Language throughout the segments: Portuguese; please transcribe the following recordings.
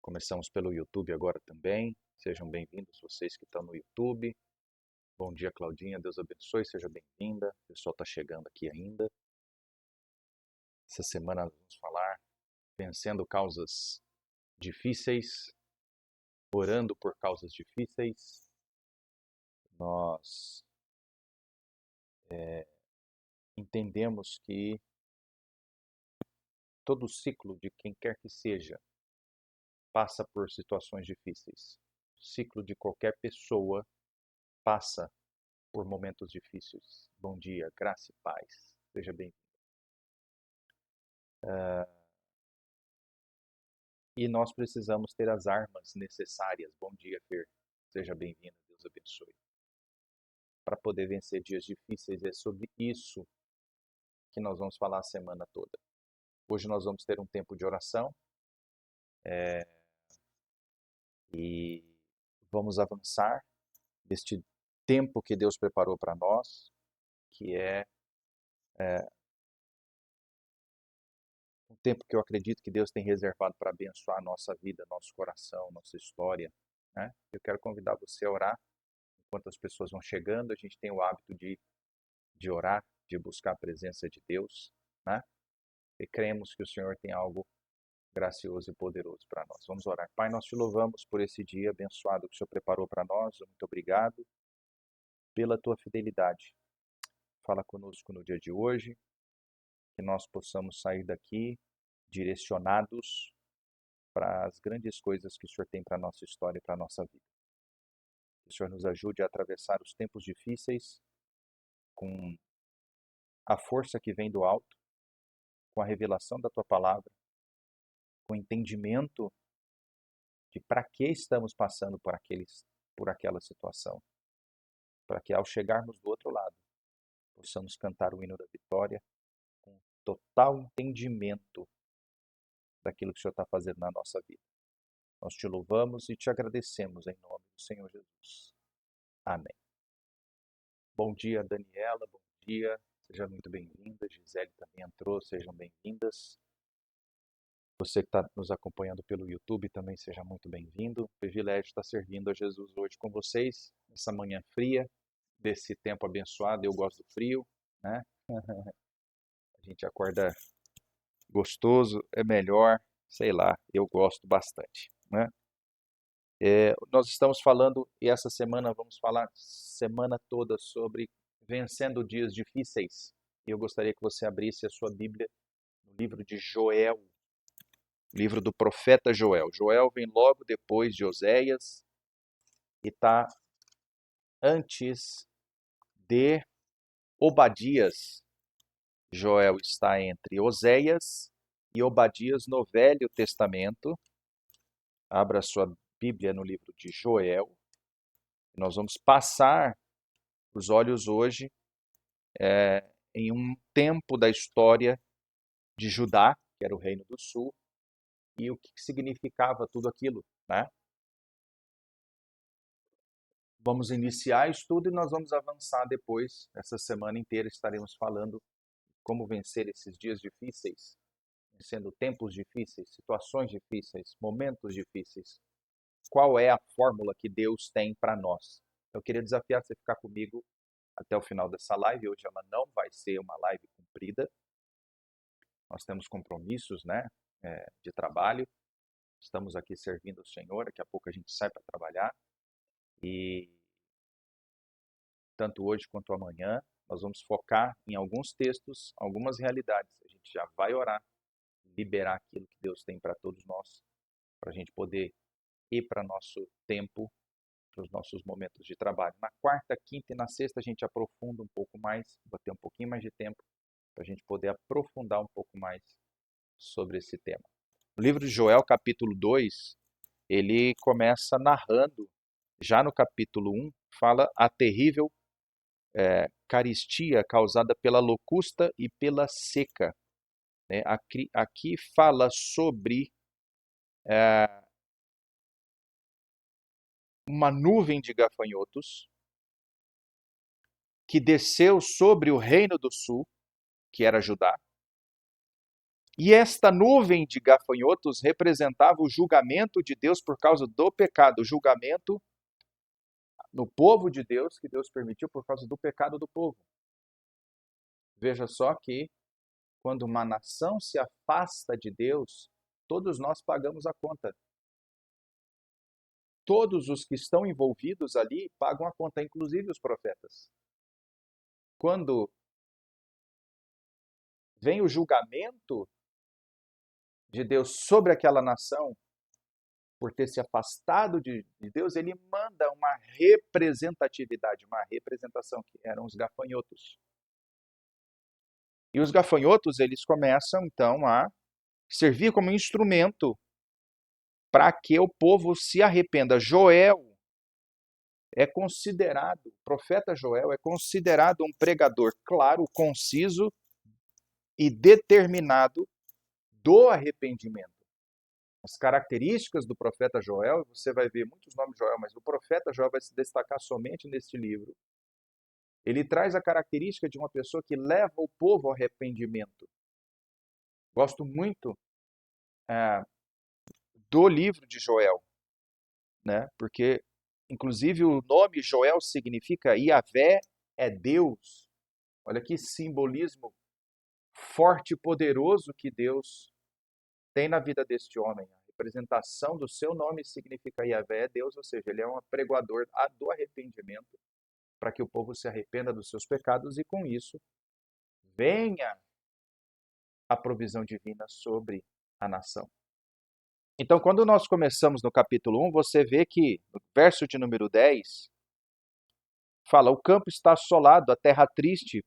Começamos pelo YouTube agora também. Sejam bem-vindos vocês que estão no YouTube. Bom dia, Claudinha. Deus abençoe. Seja bem-vinda. O pessoal está chegando aqui ainda. Essa semana nós vamos falar vencendo causas difíceis, orando por causas difíceis. Nós entendemos que todo ciclo de quem quer que seja passa por situações difíceis. O ciclo de qualquer pessoa passa por momentos difíceis. Bom dia, graça e paz. Seja bem-vindo. E nós precisamos ter as armas necessárias. Bom dia, Fer. Seja bem-vindo. Deus abençoe. Para poder vencer dias difíceis, é sobre isso que nós vamos falar a semana toda. Hoje nós vamos ter um tempo de oração e vamos avançar deste tempo que Deus preparou para nós, que é um tempo que eu acredito que Deus tem reservado para abençoar a nossa vida, nosso coração, nossa história, né? Eu quero convidar você a orar. Enquanto as pessoas vão chegando, a gente tem o hábito de orar, de buscar a presença de Deus, né? E cremos que o Senhor tem algo gracioso e poderoso para nós. Vamos orar. Pai, nós te louvamos por esse dia abençoado que o Senhor preparou para nós. Muito obrigado pela tua fidelidade. Fala conosco no dia de hoje, que nós possamos sair daqui direcionados para as grandes coisas que o Senhor tem para a nossa história e para a nossa vida. Que o Senhor nos ajude a atravessar os tempos difíceis com a força que vem do alto, com a revelação da tua palavra, com o entendimento de para que estamos passando por aquela situação, para que ao chegarmos do outro lado, possamos cantar o hino da vitória com total entendimento daquilo que o Senhor está fazendo na nossa vida. Nós te louvamos e te agradecemos em nome do Senhor Jesus. Amém. Bom dia, Daniela, bom dia, seja muito bem-vinda. Gisele também entrou, sejam bem-vindas. Você que está nos acompanhando pelo YouTube também seja muito bem-vindo. Privilégio estar servindo a Jesus hoje com vocês, nessa manhã fria, desse tempo abençoado. Eu gosto do frio, né? A gente acorda gostoso, é melhor, sei lá, eu gosto bastante, né? Nós estamos falando, e essa semana vamos falar semana toda sobre vencendo dias difíceis. E eu gostaria que você abrisse a sua Bíblia no livro de Joel, livro do profeta Joel. Joel vem logo depois de Oséias e está antes de Obadias. Joel está entre Oséias e Obadias no Velho Testamento. Abra sua Bíblia no livro de Joel. Nós vamos passar os olhos hoje em um tempo da história de Judá, que era o Reino do Sul, e o que significava tudo aquilo, né? Vamos iniciar o estudo e nós vamos avançar depois. Essa semana inteira estaremos falando como vencer esses dias difíceis, vencendo tempos difíceis, situações difíceis, momentos difíceis. Qual é a fórmula que Deus tem para nós? Eu queria desafiar você a ficar comigo até o final dessa live. Hoje ela não vai ser uma live comprida. Nós temos compromissos, né, de trabalho. Estamos aqui servindo o Senhor. Daqui a pouco a gente sai para trabalhar. E tanto hoje quanto amanhã, nós vamos focar em alguns textos, algumas realidades. A gente já vai orar, liberar aquilo que Deus tem para todos nós, para a gente poder ir para nosso tempo, para os nossos momentos de trabalho. Na quarta, quinta e na sexta a gente aprofunda um pouco mais, vai ter um pouquinho mais de tempo para a gente poder aprofundar um pouco mais sobre esse tema. O livro de Joel, capítulo 2, ele começa narrando, já no capítulo 1, fala a terrível carestia causada pela locusta e pela seca. Né? Aqui fala sobre uma nuvem de gafanhotos que desceu sobre o reino do sul, que era Judá, E esta nuvem de gafanhotos representava o julgamento de Deus por causa do pecado, o julgamento no povo de Deus, que Deus permitiu por causa do pecado do povo. Veja só que quando uma nação se afasta de Deus, todos nós pagamos a conta. Todos os que estão envolvidos ali pagam a conta, inclusive os profetas. Quando vem o julgamento de Deus sobre aquela nação, por ter se afastado de Deus, ele manda uma representatividade, uma representação, que eram os gafanhotos. E os gafanhotos, eles começam, então, a servir como instrumento para que o povo se arrependa. Joel é considerado, o profeta Joel é considerado um pregador claro, conciso e determinado do arrependimento. As características do profeta Joel, você vai ver muitos nomes de Joel, mas o profeta Joel vai se destacar somente neste livro. Ele traz a característica de uma pessoa que leva o povo ao arrependimento. Gosto muito do livro de Joel, né? Porque, inclusive, o nome Joel significa Yahvé é Deus. Olha que simbolismo forte e poderoso que Deus tem na vida deste homem. A representação do seu nome significa Yahvé é Deus, ou seja, ele é um pregador do arrependimento para que o povo se arrependa dos seus pecados e, com isso, venha a provisão divina sobre a nação. Então, quando nós começamos no capítulo 1, você vê que no verso de número 10, fala: o campo está assolado, a terra triste,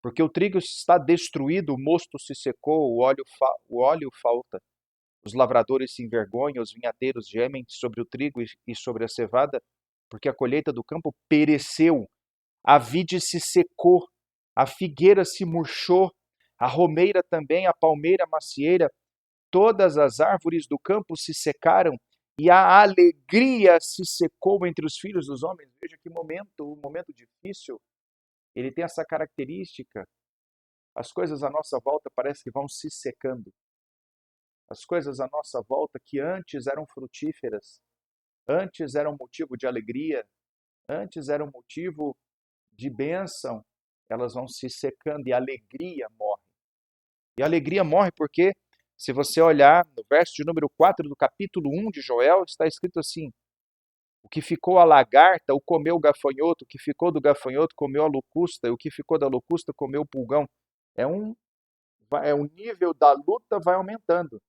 porque o trigo está destruído, o mosto se secou, o óleo falta. Os lavradores se envergonham, os vinhateiros gemem sobre o trigo e sobre a cevada, porque a colheita do campo pereceu. A vide se secou, a figueira se murchou, a romeira também, a palmeira, a macieira, todas as árvores do campo se secaram e a alegria se secou entre os filhos dos homens. Veja que momento, um momento difícil. Ele tem essa característica. As coisas à nossa volta parece que vão se secando. As coisas à nossa volta que antes eram frutíferas, antes eram motivo de alegria, antes eram motivo de bênção, elas vão se secando e a alegria morre. E a alegria morre porque, se você olhar no verso de número 4 do capítulo 1 de Joel, está escrito assim: o que ficou a lagarta, o comeu o gafanhoto, o que ficou do gafanhoto comeu a locusta, e o que ficou da locusta comeu o pulgão. O nível da luta vai aumentando.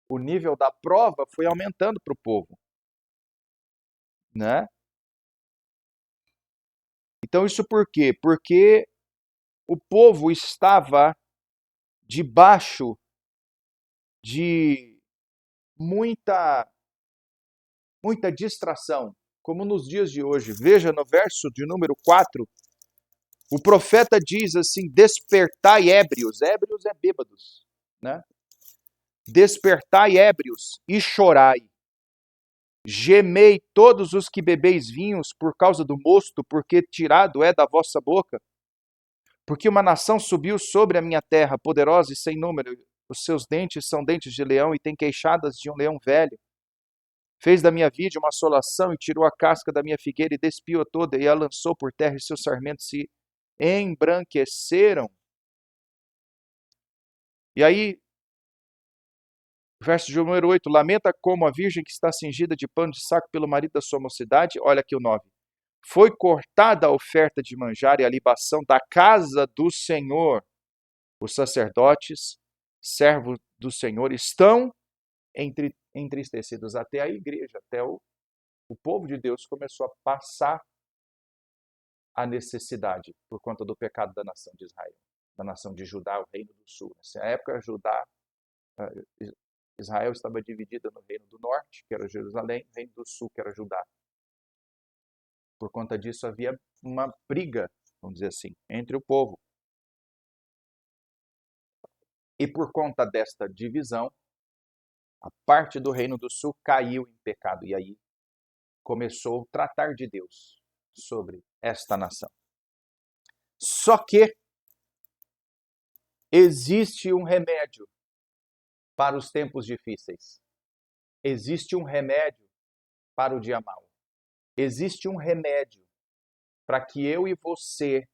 O nível da prova foi aumentando para o povo, né? Então isso por quê? Porque o povo estava debaixo de muita distração, como nos dias de hoje. Veja no verso de número 4, o profeta diz assim: despertai ébrios, ébrios é bêbados, né? Despertai ébrios e chorai. Gemei todos os que bebeis vinhos por causa do mosto, porque tirado é da vossa boca. Porque uma nação subiu sobre a minha terra, poderosa e sem número. Os seus dentes são dentes de leão e tem queixadas de um leão velho. Fez da minha vide uma assolação e tirou a casca da minha figueira e despiu-a toda e a lançou por terra e seus sarmentos se embranqueceram. E aí, verso de número 8, lamenta como a virgem que está cingida de pano de saco pelo marido da sua mocidade. Olha aqui o 9. Foi cortada a oferta de manjar e a libação da casa do Senhor. Os sacerdotes, servos do Senhor, estão entristecidos. Até a igreja, até o povo de Deus começou a passar a necessidade por conta do pecado da nação de Israel, da nação de Judá, o reino do sul. Nessa época, Israel estava dividida no reino do norte, que era Jerusalém, e reino do sul, que era Judá. Por conta disso, havia uma briga, vamos dizer assim, entre o povo. E por conta desta divisão, a parte do reino do sul caiu em pecado. E aí começou o tratar de Deus sobre esta nação. Só que, Existe um remédio para os tempos difíceis. Existe um remédio para o dia mau. Existe um remédio para que eu e você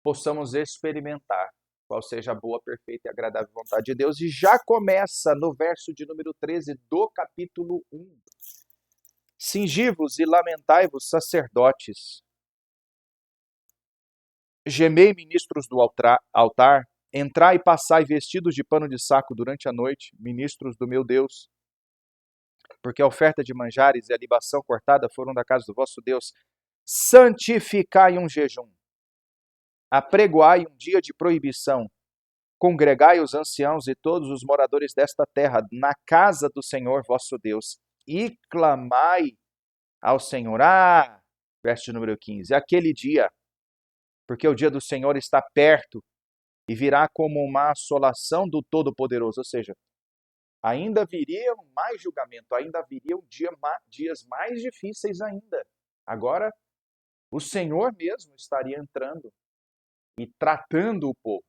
possamos experimentar qual seja a boa, perfeita e agradável vontade de Deus. E já começa no verso de número 13 do capítulo 1. Cingi-vos e lamentai-vos, sacerdotes. Gemei, ministros do altar. Entrai e passai vestidos de pano de saco durante a noite, ministros do meu Deus. Porque a oferta de manjares e a libação cortada foram da casa do vosso Deus. Santificai um jejum. Apregoai um dia de proibição. Congregai os anciãos e todos os moradores desta terra na casa do Senhor vosso Deus e clamai ao Senhor. Verso número 15. Aquele dia, porque o dia do Senhor está perto e virá como uma assolação do Todo-Poderoso. Ou seja, ainda viria mais julgamento, ainda viriam dias mais difíceis ainda. Agora, o Senhor mesmo estaria entrando e tratando o povo.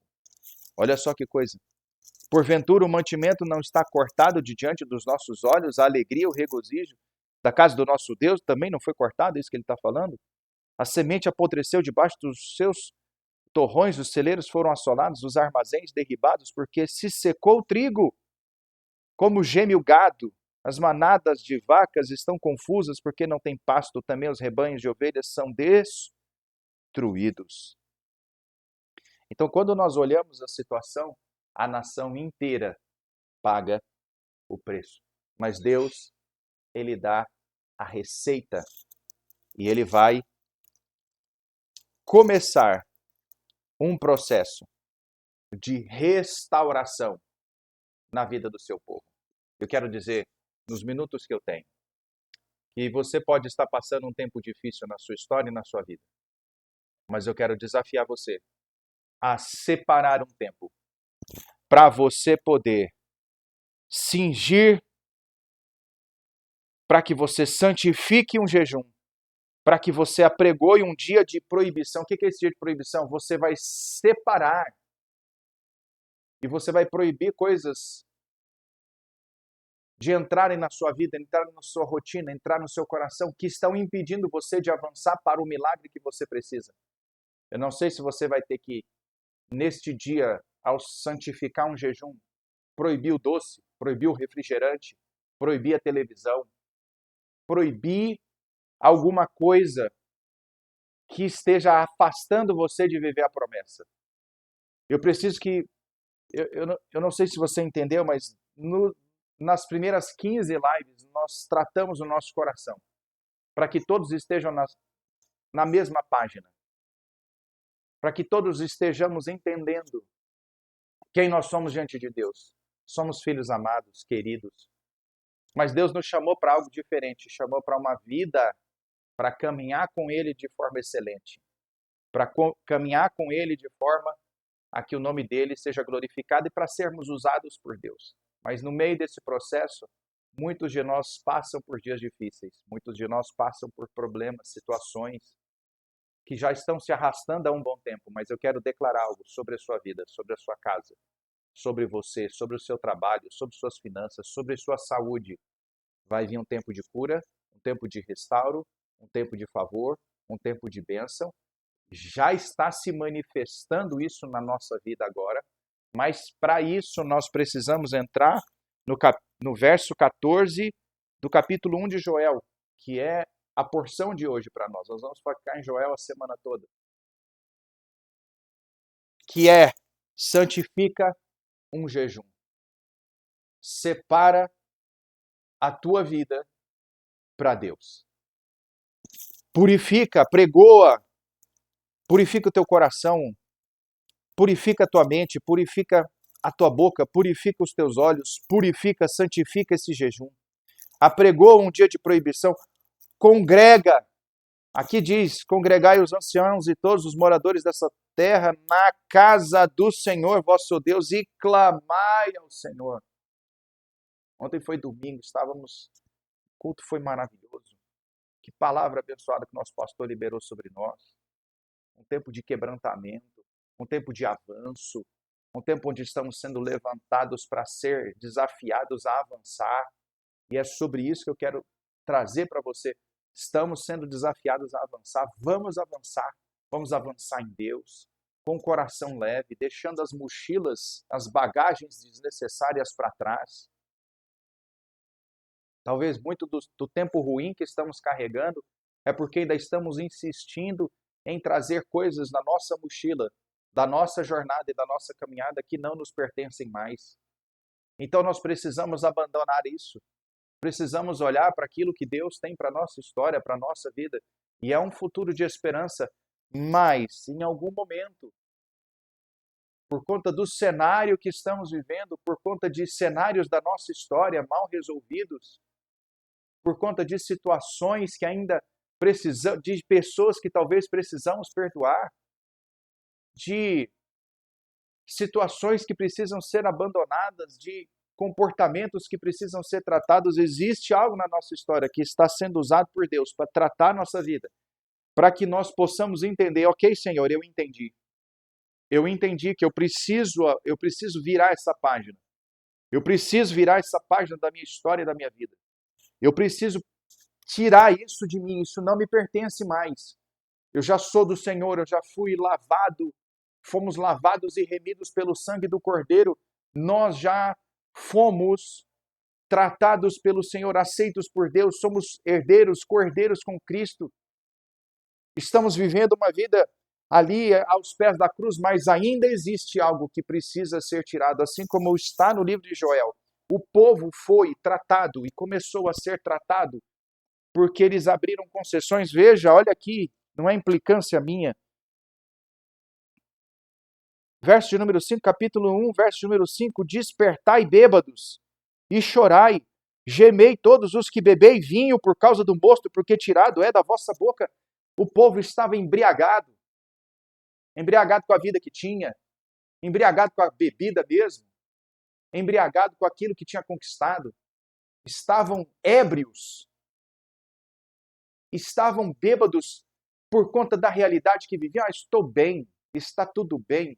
Olha só que coisa. Porventura o mantimento não está cortado de diante dos nossos olhos, a alegria, o regozijo da casa do nosso Deus também não foi cortado, é isso que ele está falando? A semente apodreceu debaixo dos seus torrões, os celeiros foram assolados, os armazéns derribados, porque se secou o trigo, como geme o gado. As manadas de vacas estão confusas, porque não tem pasto, também os rebanhos de ovelhas são destruídos. Então, quando nós olhamos a situação, a nação inteira paga o preço. Mas Deus, ele dá a receita e ele vai começar um processo de restauração na vida do seu povo. Eu quero dizer, nos minutos que eu tenho, que você pode estar passando um tempo difícil na sua história e na sua vida. Mas eu quero desafiar você a separar um tempo para você poder cingir, para que você santifique um jejum, para que você apregoe um dia de proibição. O que é esse dia de proibição? Você vai separar e você vai proibir coisas de entrarem na sua vida, entrar na sua rotina, entrar no seu coração, que estão impedindo você de avançar para o milagre que você precisa. Eu não sei se você vai ter que, neste dia, ao santificar um jejum, proibir o doce, proibir o refrigerante, proibir a televisão, proibir alguma coisa que esteja afastando você de viver a promessa. Eu preciso que, eu não sei se você entendeu, mas nas primeiras 15 lives nós tratamos o nosso coração, para que todos estejam na mesma página, para que todos estejamos entendendo quem nós somos diante de Deus. Somos filhos amados, queridos, mas Deus nos chamou para algo diferente, chamou para uma vida, para caminhar com Ele de forma excelente, para caminhar com Ele de forma a que o nome dele seja glorificado e para sermos usados por Deus. Mas no meio desse processo, muitos de nós passam por dias difíceis, muitos de nós passam por problemas, situações que já estão se arrastando há um bom tempo, mas eu quero declarar algo sobre a sua vida, sobre a sua casa, sobre você, sobre o seu trabalho, sobre suas finanças, sobre a sua saúde. Vai vir um tempo de cura, um tempo de restauro, um tempo de favor, um tempo de bênção. Já está se manifestando isso na nossa vida agora, mas para isso nós precisamos entrar no verso 14 do capítulo 1 de Joel, que é a porção de hoje para nós. Nós vamos ficar em Joel a semana toda. Que é, santifica um jejum. Separa a tua vida para Deus. Purifica, pregoa, purifica o teu coração, purifica a tua mente, purifica a tua boca, purifica os teus olhos, purifica, santifica esse jejum. Apregoa um dia de proibição, congrega. Aqui diz, congregai os anciãos e todos os moradores dessa terra na casa do Senhor vosso Deus e clamai ao Senhor. Ontem foi domingo, o culto foi maravilhoso. Que palavra abençoada que nosso pastor liberou sobre nós. Um tempo de quebrantamento, um tempo de avanço, um tempo onde estamos sendo levantados para ser desafiados a avançar. E é sobre isso que eu quero trazer para você. Estamos sendo desafiados a avançar. Vamos avançar em Deus, com o coração leve, deixando as mochilas, as bagagens desnecessárias para trás. Talvez muito do tempo ruim que estamos carregando é porque ainda estamos insistindo em trazer coisas na nossa mochila, da nossa jornada e da nossa caminhada que não nos pertencem mais. Então nós precisamos abandonar isso. Precisamos olhar para aquilo que Deus tem para a nossa história, para a nossa vida. E é um futuro de esperança, mas em algum momento, por conta do cenário que estamos vivendo, por conta de cenários da nossa história mal resolvidos, por conta de situações que ainda precisam, de pessoas que talvez precisamos perdoar, de situações que precisam ser abandonadas, de comportamentos que precisam ser tratados. Existe algo na nossa história que está sendo usado por Deus para tratar a nossa vida, para que nós possamos entender, ok, Senhor, eu entendi. Eu entendi que eu preciso virar essa página. Eu preciso virar essa página da minha história e da minha vida. Eu preciso tirar isso de mim, isso não me pertence mais. Eu já sou do Senhor, eu já fui lavado, fomos lavados e remidos pelo sangue do Cordeiro. Nós já fomos tratados pelo Senhor, aceitos por Deus, somos herdeiros, cordeiros com Cristo. Estamos vivendo uma vida ali aos pés da cruz, mas ainda existe algo que precisa ser tirado, assim como está no livro de Joel. O povo foi tratado e começou a ser tratado porque eles abriram concessões. Veja, olha aqui, não é implicância minha. Verso de número 5, capítulo 1, verso de número 5, despertai bêbados e chorai, gemei todos os que bebei vinho por causa do mosto, porque tirado é da vossa boca. O povo estava embriagado com a vida que tinha, embriagado com a bebida mesmo, embriagado com aquilo que tinha conquistado. Estavam ébrios, estavam bêbados por conta da realidade que viviam. Estou bem, está tudo bem.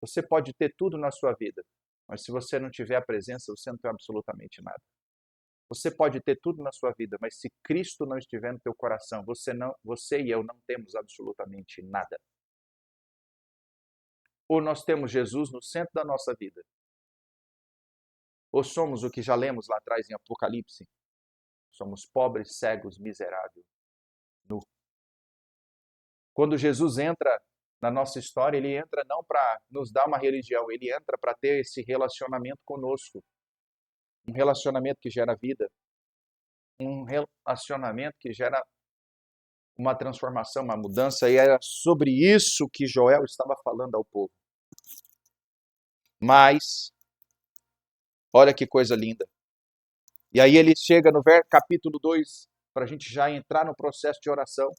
Você pode ter tudo na sua vida, mas se você não tiver a presença, você não tem absolutamente nada. Você pode ter tudo na sua vida, mas se Cristo não estiver no teu coração, você e eu não temos absolutamente nada. Ou nós temos Jesus no centro da nossa vida, ou somos o que já lemos lá atrás em Apocalipse. Somos pobres, cegos, miseráveis, nu. Quando Jesus entra na nossa história, ele entra não para nos dar uma religião, ele entra para ter esse relacionamento conosco. Um relacionamento que gera vida, um relacionamento que gera uma transformação, uma mudança, e era sobre isso que Joel estava falando ao povo. Mas, olha que coisa linda. E aí ele chega no capítulo 2, para a gente já entrar no processo de oração.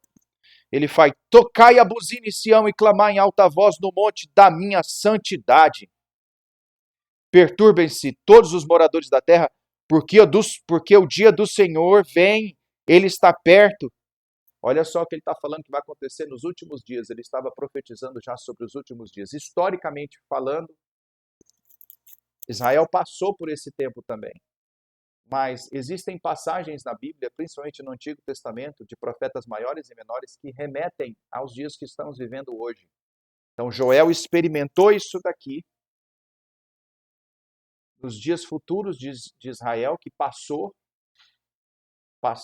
Ele faz: tocai a buzina em Sião e clamai em alta voz no monte da minha santidade. Perturbem-se todos os moradores da terra, porque o dia do Senhor vem, ele está perto. Olha só o que ele está falando que vai acontecer nos últimos dias. Ele estava profetizando já sobre os últimos dias. Historicamente falando, Israel passou por esse tempo também. Mas existem passagens na Bíblia, principalmente no Antigo Testamento, de profetas maiores e menores que remetem aos dias que estamos vivendo hoje. Então Joel experimentou isso daqui nos dias futuros de Israel, que passou.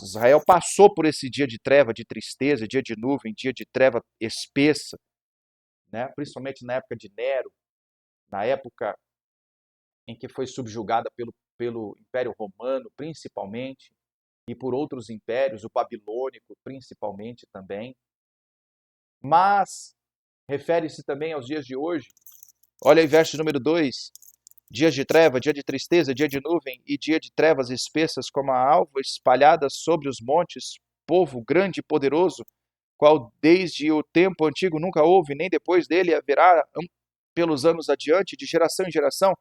Israel passou por esse dia de treva, de tristeza, dia de nuvem, dia de treva espessa, né? Principalmente na época de Nero, na época em que foi subjugada pelo Império Romano, principalmente, e por outros impérios, o babilônico, principalmente também. Mas refere-se também aos dias de hoje. Olha aí, verso número 2. Dias de treva, dia de tristeza, dia de nuvem e dia de trevas espessas como a alva espalhada sobre os montes, povo grande e poderoso, qual desde o tempo antigo nunca houve, nem depois dele haverá pelos anos adiante, de geração em geração.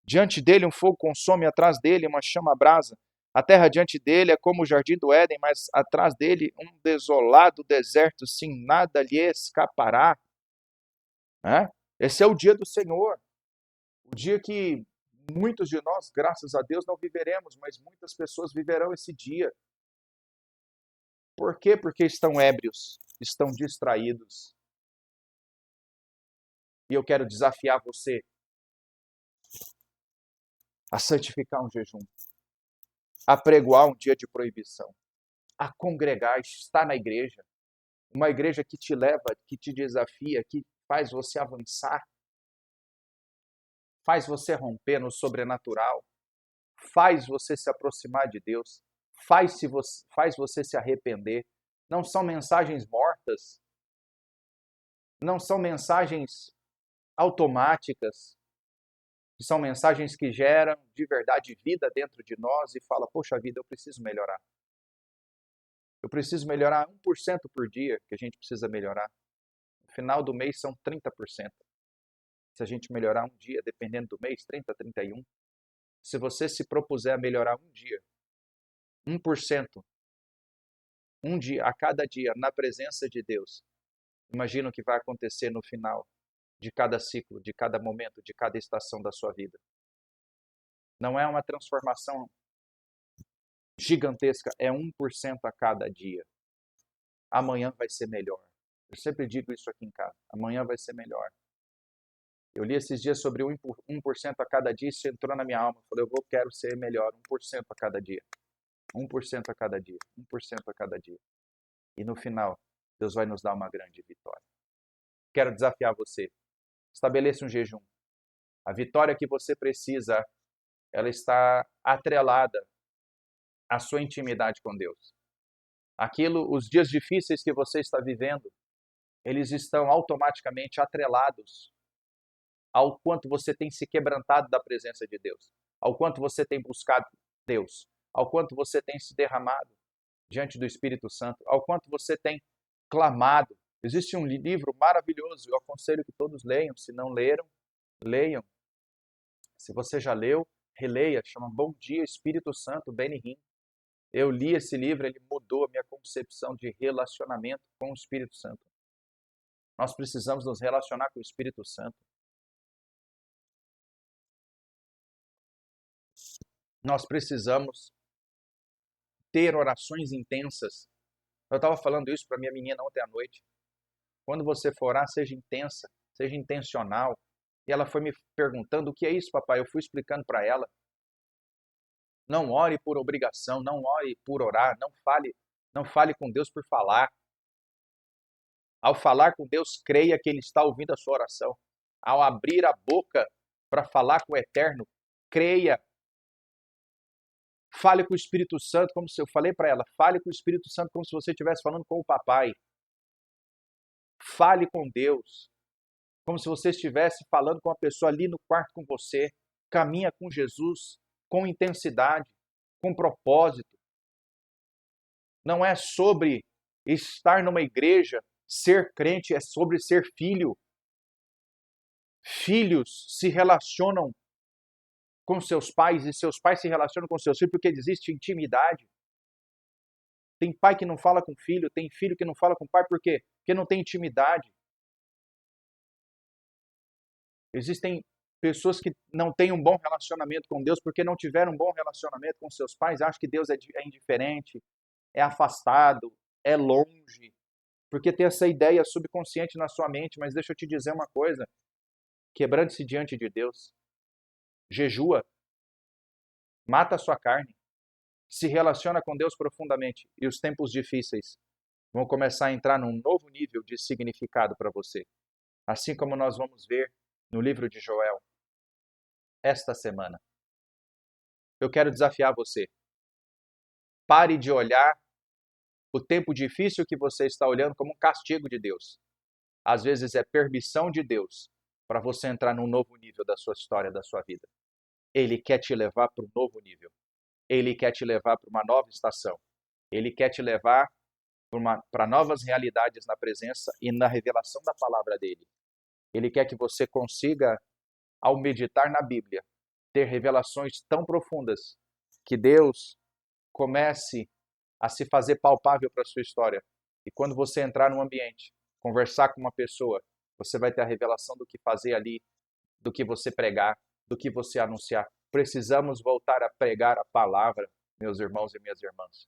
Diante dele um fogo consome, atrás dele uma chama brasa. A terra diante dele é como o jardim do Éden, mas atrás dele um desolado deserto, sim, nada lhe escapará. Esse é o dia do Senhor, o dia que muitos de nós, graças a Deus, não viveremos, mas muitas pessoas viverão esse dia. Por quê? Porque estão ébrios, estão distraídos. E eu quero desafiar você a santificar um jejum, a pregoar um dia de proibição, a congregar, estar na igreja. Uma igreja que te leva, que te desafia, que faz você avançar, faz você romper no sobrenatural, faz você se aproximar de Deus, faz você se arrepender. Não são mensagens mortas, não são mensagens automáticas, são mensagens que geram de verdade vida dentro de nós e fala, poxa vida, eu preciso melhorar. Eu preciso melhorar 1% por dia, que a gente precisa melhorar. No final do mês são 30%. Se a gente melhorar um dia, dependendo do mês, 30, 31. Se você se propuser a melhorar um dia, 1%, um dia, a cada dia, na presença de Deus, imagina o que vai acontecer no final de cada ciclo, de cada momento, de cada estação da sua vida. Não é uma transformação gigantesca, é 1% a cada dia. Amanhã vai ser melhor. Eu sempre digo isso aqui em casa. Amanhã vai ser melhor. Eu li esses dias sobre 1% a cada dia, isso entrou na minha alma. Eu falei, quero ser melhor, 1% a cada dia. 1% a cada dia, 1% a cada dia. E no final, Deus vai nos dar uma grande vitória. Quero desafiar você. Estabeleça um jejum. A vitória que você precisa, ela está atrelada à sua intimidade com Deus. Os dias difíceis que você está vivendo, eles estão automaticamente atrelados ao quanto você tem se quebrantado da presença de Deus, ao quanto você tem buscado Deus, ao quanto você tem se derramado diante do Espírito Santo, ao quanto você tem clamado. Existe um livro maravilhoso, eu aconselho que todos leiam, se não leram, leiam. Se você já leu, releia, chama Bom Dia Espírito Santo, Benny Hinn. Eu li esse livro, ele mudou a minha concepção de relacionamento com o Espírito Santo. Nós precisamos nos relacionar com o Espírito Santo. Nós precisamos ter orações intensas. Eu estava falando isso para minha menina ontem à noite. Quando você for orar, seja intensa, seja intencional. E ela foi me perguntando, o que é isso, papai? Eu fui explicando para ela. Não ore por obrigação, não ore por orar, não fale com Deus por falar. Ao falar com Deus, creia que Ele está ouvindo a sua oração. Ao abrir a boca para falar com o Eterno, creia. Fale com o Espírito Santo, como se eu falei para ela, fale com o Espírito Santo como se você estivesse falando com o papai. Fale com Deus, como se você estivesse falando com a pessoa ali no quarto com você. Caminha com Jesus, com intensidade, com propósito. Não é sobre estar numa igreja, ser crente, é sobre ser filho. Filhos se relacionam com seus pais e seus pais se relacionam com seus filhos porque existe intimidade. Tem pai que não fala com filho, tem filho que não fala com pai, por quê? Porque não tem intimidade. Existem pessoas que não têm um bom relacionamento com Deus porque não tiveram um bom relacionamento com seus pais, acham que Deus é indiferente, é afastado, é longe, porque tem essa ideia subconsciente na sua mente, mas deixa eu te dizer uma coisa, quebrante-se diante de Deus, jejua, mata a sua carne, se relaciona com Deus profundamente e os tempos difíceis vão começar a entrar num novo nível de significado para você. Assim como nós vamos ver no livro de Joel, esta semana. Eu quero desafiar você. Pare de olhar o tempo difícil que você está olhando como um castigo de Deus. Às vezes é permissão de Deus para você entrar num novo nível da sua história, da sua vida. Ele quer te levar para um novo nível. Ele quer te levar para uma nova estação. Ele quer te levar para novas realidades na presença e na revelação da palavra dele. Ele quer que você consiga, ao meditar na Bíblia, ter revelações tão profundas que Deus comece a se fazer palpável para a sua história. E quando você entrar num ambiente, conversar com uma pessoa, Você vai ter a revelação do que fazer ali, do que você pregar, do que você anunciar. Precisamos voltar a pregar a palavra, meus irmãos e minhas irmãs.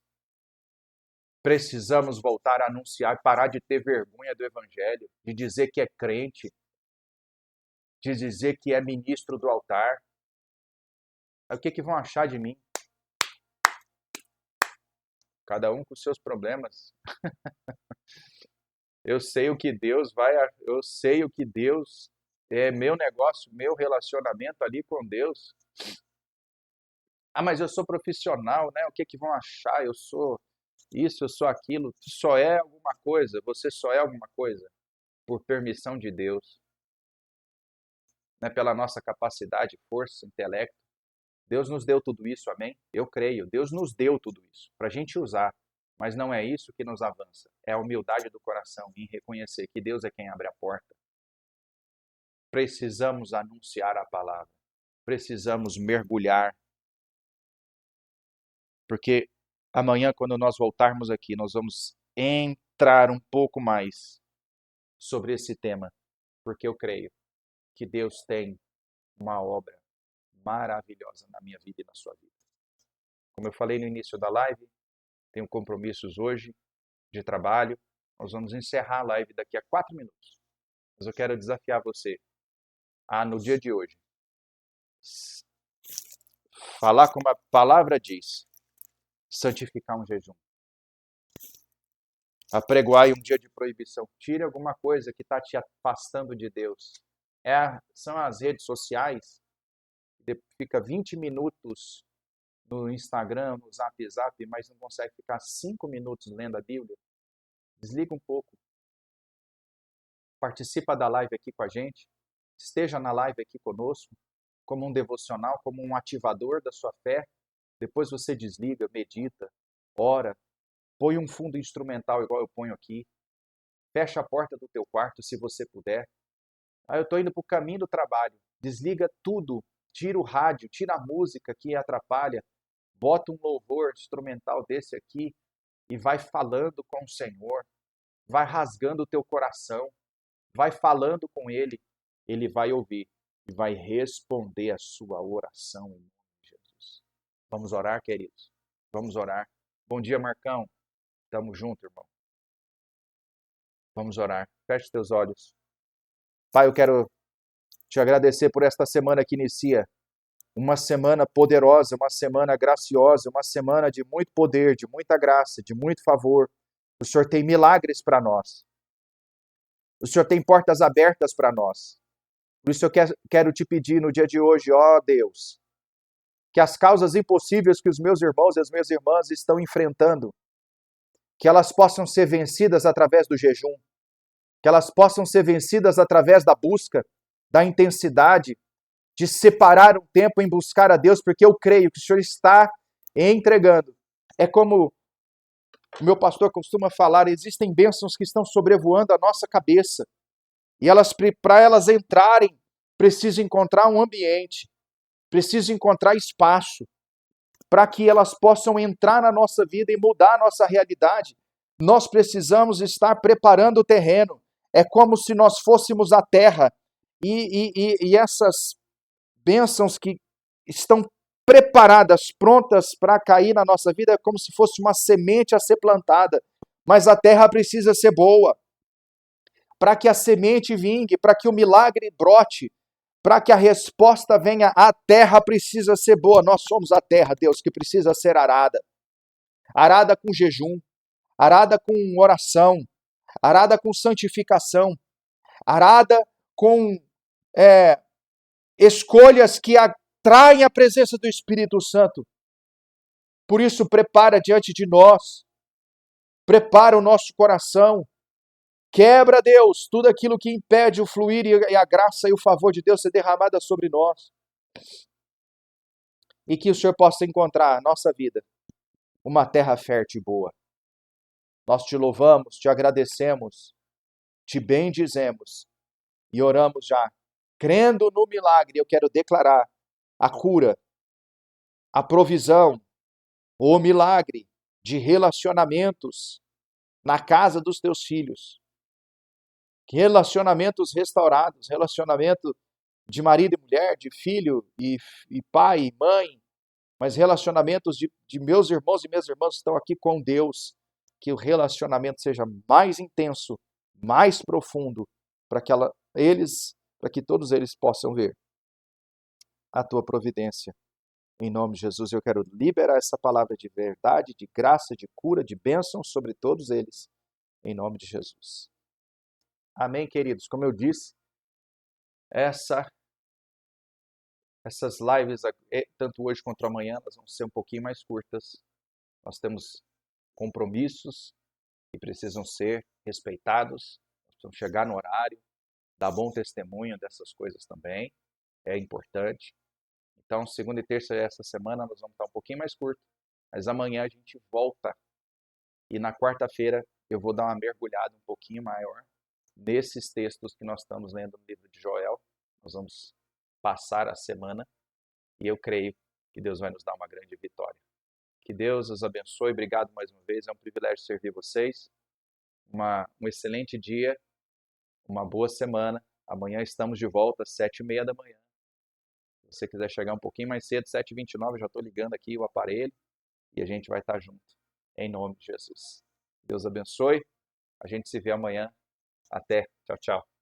Precisamos voltar a anunciar, parar de ter vergonha do evangelho, de dizer que é crente, de dizer que é ministro do altar. O que vão achar de mim? Cada um com seus problemas. Eu sei o que Deus é meu negócio, meu relacionamento ali com Deus. Ah, mas eu sou profissional, né? O que vão achar? Eu sou isso, eu sou aquilo. Só é alguma coisa, você só é alguma coisa por permissão de Deus. Não é pela nossa capacidade, força, intelecto. Deus nos deu tudo isso, amém? Eu creio, Deus nos deu tudo isso para a gente usar. Mas não é isso que nos avança. É a humildade do coração em reconhecer que Deus é quem abre a porta. Precisamos anunciar a palavra. Precisamos mergulhar. Porque amanhã, quando nós voltarmos aqui, nós vamos entrar um pouco mais sobre esse tema. Porque eu creio que Deus tem uma obra maravilhosa na minha vida e na sua vida. Como eu falei no início da live, tenho compromissos hoje de trabalho. Nós vamos encerrar a live daqui a 4 minutos. Mas eu quero desafiar você a, no dia de hoje, falar como a palavra diz, santificar um jejum. Apregoai um dia de proibição. Tire alguma coisa que está te afastando de Deus. São as redes sociais. Fica 20 minutos no Instagram, no Zap, mas não consegue ficar 5 minutos lendo a Bíblia. Desliga um pouco. Participa da live aqui com a gente. Esteja na live aqui conosco, como um devocional, como um ativador da sua fé. Depois você desliga, medita, ora, põe um fundo instrumental igual eu ponho aqui. Fecha a porta do teu quarto se você puder. Eu estou indo para o caminho do trabalho. Desliga tudo. Tira o rádio, tira a música que atrapalha. Bota um louvor instrumental desse aqui e vai falando com o Senhor. Vai rasgando o teu coração. Vai falando com Ele. Ele vai ouvir e vai responder a sua oração em nome de Jesus. Vamos orar, queridos? Vamos orar. Bom dia, Marcão. Tamo junto, irmão. Vamos orar. Feche teus olhos. Pai, eu quero te agradecer por esta semana que inicia. Uma semana poderosa, uma semana graciosa, uma semana de muito poder, de muita graça, de muito favor. O Senhor tem milagres para nós. O Senhor tem portas abertas para nós. Por isso eu quero te pedir no dia de hoje, ó Deus, que as causas impossíveis que os meus irmãos e as minhas irmãs estão enfrentando, que elas possam ser vencidas através do jejum, que elas possam ser vencidas através da busca, da intensidade, de separar um tempo em buscar a Deus, porque eu creio que o Senhor está entregando. É como o meu pastor costuma falar, existem bênçãos que estão sobrevoando a nossa cabeça, e para elas entrarem, precisam encontrar um ambiente, precisam encontrar espaço, para que elas possam entrar na nossa vida e mudar a nossa realidade. Nós precisamos estar preparando o terreno. É como se nós fôssemos a terra, e essas bênçãos que estão preparadas, prontas para cair na nossa vida, é como se fosse uma semente a ser plantada. Mas a terra precisa ser boa. Para que a semente vingue, para que o milagre brote, para que a resposta venha, a terra precisa ser boa. Nós somos a terra, Deus, que precisa ser arada. Arada com jejum, arada com oração, arada com santificação, arada com escolhas que atraem a presença do Espírito Santo. Por isso, prepara diante de nós, prepara o nosso coração, quebra, Deus, tudo aquilo que impede o fluir e a graça e o favor de Deus ser derramada sobre nós. E que o Senhor possa encontrar na nossa vida uma terra fértil e boa. Nós te louvamos, te agradecemos, te bendizemos e oramos já, crendo no milagre. Eu quero declarar a cura, a provisão, o milagre de relacionamentos na casa dos teus filhos. relacionamentos restaurados, relacionamento de marido e mulher, de filho e pai e mãe, mas relacionamentos de meus irmãos e minhas irmãs que estão aqui com Deus, que o relacionamento seja mais intenso, mais profundo, para que para que todos eles possam ver a tua providência. Em nome de Jesus, eu quero liberar essa palavra de verdade, de graça, de cura, de bênção sobre todos eles, em nome de Jesus. Amém, queridos? Como eu disse, essas lives, tanto hoje quanto amanhã, elas vão ser um pouquinho mais curtas. Nós temos compromissos que precisam ser respeitados, nós precisamos chegar no horário, dar bom testemunho dessas coisas também, é importante. Então, segunda e terça essa semana nós vamos estar um pouquinho mais curto, mas amanhã a gente volta. E na quarta-feira eu vou dar uma mergulhada um pouquinho maior nesses textos que nós estamos lendo no livro de Joel. Nós vamos passar a semana e eu creio que Deus vai nos dar uma grande vitória. Que Deus os abençoe. Obrigado mais uma vez. É um privilégio servir vocês. Um excelente dia, uma boa semana. Amanhã estamos de volta às 7h30 da manhã. Se você quiser chegar um pouquinho mais cedo, 7h29, eu já estou ligando aqui o aparelho e a gente vai estar junto. Em nome de Jesus. Deus abençoe. A gente se vê amanhã. Até. Tchau, tchau.